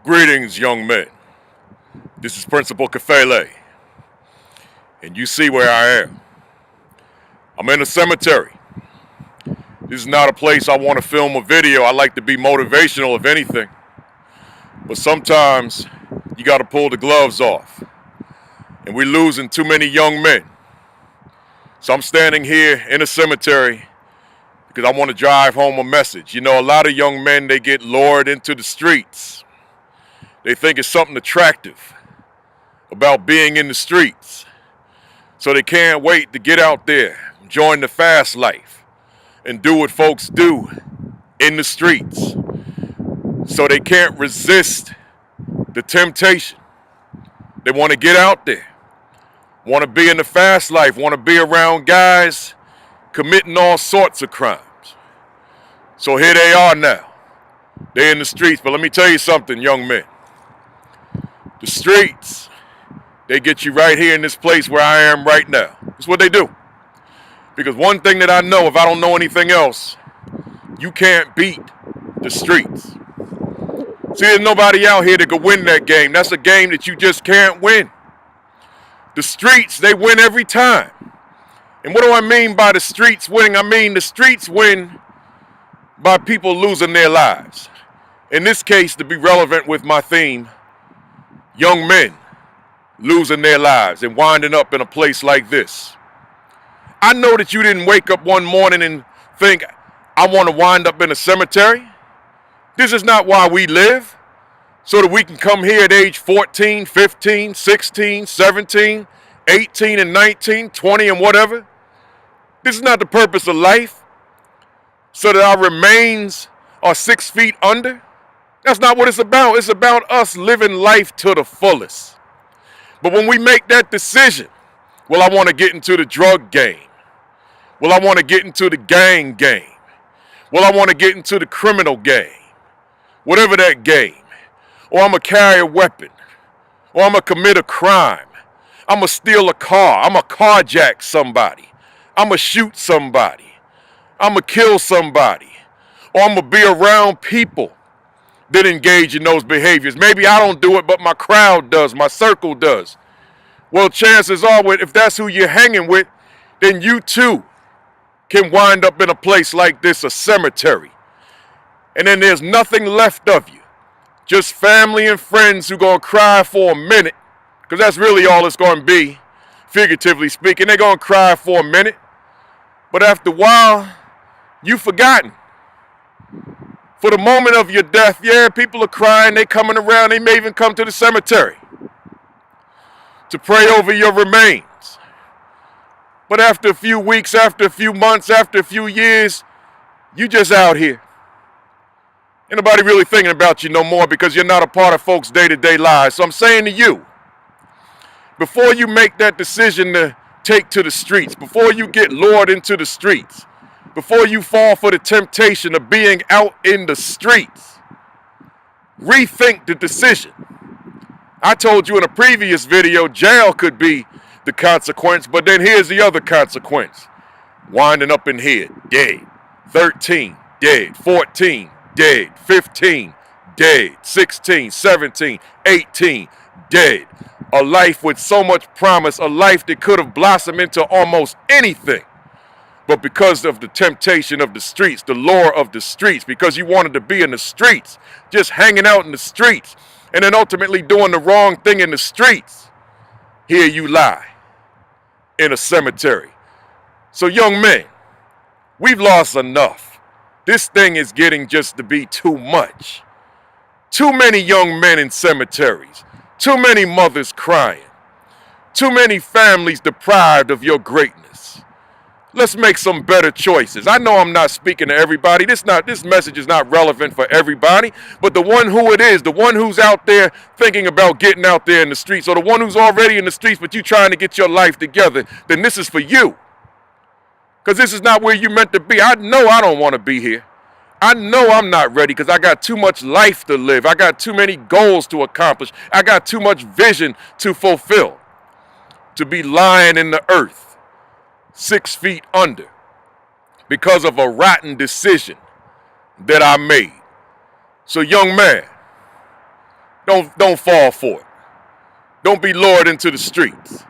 Greetings, young men. This is Principal Kafele, and you see where I am. I'm in a cemetery. This is not a place I want to film a video. I like to be motivational, if anything. But sometimes you got to pull the gloves off, and we're losing too many young men. So I'm standing here in a cemetery because I want to drive home a message. You know, a lot of young men, they get lured into the streets. They think it's something attractive about being in the streets. So they can't wait to get out there, join the fast life, and do what folks do in the streets. So they can't resist the temptation. They want to get out there, want to be in the fast life, want to be around guys committing all sorts of crimes. So here they are now. They're in the streets. But let me tell you something, young men. The streets, they get you right here in this place where I am right now. That's what they do. Because one thing that I know, if I don't know anything else, you can't beat the streets. See, there's nobody out here that could win that game. That's a game that you just can't win. The streets, they win every time. And what do I mean by the streets winning? I mean the streets win by people losing their lives. In this case, to be relevant with my theme, young men losing their lives and winding up in a place like this. I know that you didn't wake up one morning and think, I want to wind up in a cemetery. This is not why we live, so that we can come here at age 14, 15, 16, 17, 18, and 19, 20, and whatever. This is not the purpose of life, so that our remains are 6 feet under. That's not what it's about. It's about us living life to the fullest. But when we make that decision, well, I want to get into the drug game. Well, I want to get into the gang game. Well, I want to get into the criminal game. Whatever that game. Or I'm going to carry a weapon. Or I'm going to commit a crime. I'm going to steal a car. I'm going to carjack somebody. I'm going to shoot somebody. I'm going to kill somebody. Or I'm going to be around people that engage in those behaviors. Maybe I don't do it, but my crowd does, my circle does. Well, chances are, if that's who you're hanging with, then you too can wind up in a place like this, a cemetery. And then there's nothing left of you. Just family and friends who going to cry for a minute, because that's really all it's going to be, figuratively speaking. They're going to cry for a minute, but after a while, you've forgotten. For the moment of your death, yeah, people are crying, they coming around, they may even come to the cemetery to pray over your remains. But after a few weeks, after a few months, after a few years, you just out here. Ain't nobody really thinking about you no more because you're not a part of folks' day-to-day lives. So I'm saying to you, before you make that decision to take to the streets, before you get lured into the streets, before you fall for the temptation of being out in the streets, rethink the decision. I told you in a previous video, jail could be the consequence, but then here's the other consequence. Winding up in here, dead. 13, dead. 14, dead. 15, dead. 16, 17, 18, dead. A life with so much promise, a life that could have blossomed into almost anything. But because of the temptation of the streets, the lure of the streets, because you wanted to be in the streets, just hanging out in the streets, and then ultimately doing the wrong thing in the streets, here you lie in a cemetery. So young men, we've lost enough. This thing is getting just to be too much. Too many young men in cemeteries. Too many mothers crying. Too many families deprived of your greatness. Let's make some better choices. I know I'm not speaking to everybody. This message is not relevant for everybody, but the one who it is, the one who's out there thinking about getting out there in the streets, or the one who's already in the streets but you trying to get your life together, then this is for you. Because this is not where you're meant to be. I know I don't want to be here. I know I'm not ready because I got too much life to live. I got too many goals to accomplish. I got too much vision to fulfill. To be lying in the earth 6 feet under because of a rotten decision that I made. So young man, Don't fall for it. Don't be lured into the streets.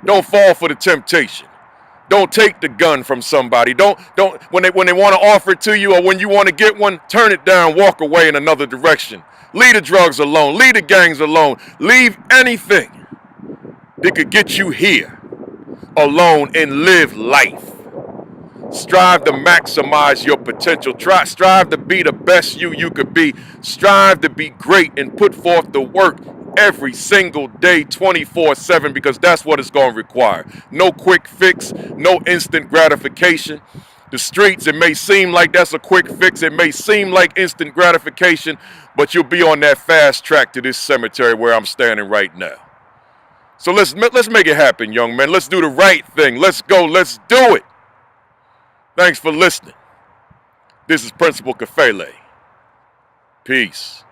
Don't fall for the temptation. Don't take the gun from somebody. Don't when they want to offer it to you, or when you want to get one, turn it down, walk away in another direction. Leave the drugs alone. Leave the gangs alone. Leave anything that could get you here alone and live life. Strive to maximize your potential. Strive to be the best you could be. Strive to be great and put forth the work every single day, 24/7, because that's what it's going to require. No quick fix, no instant gratification. The streets, it may seem like that's a quick fix. It may seem like instant gratification, but you'll be on that fast track to this cemetery where I'm standing right now. So let's make it happen, young man. Let's do the right thing. Let's go. Let's do it. Thanks for listening. This is Principal Kafele. Peace.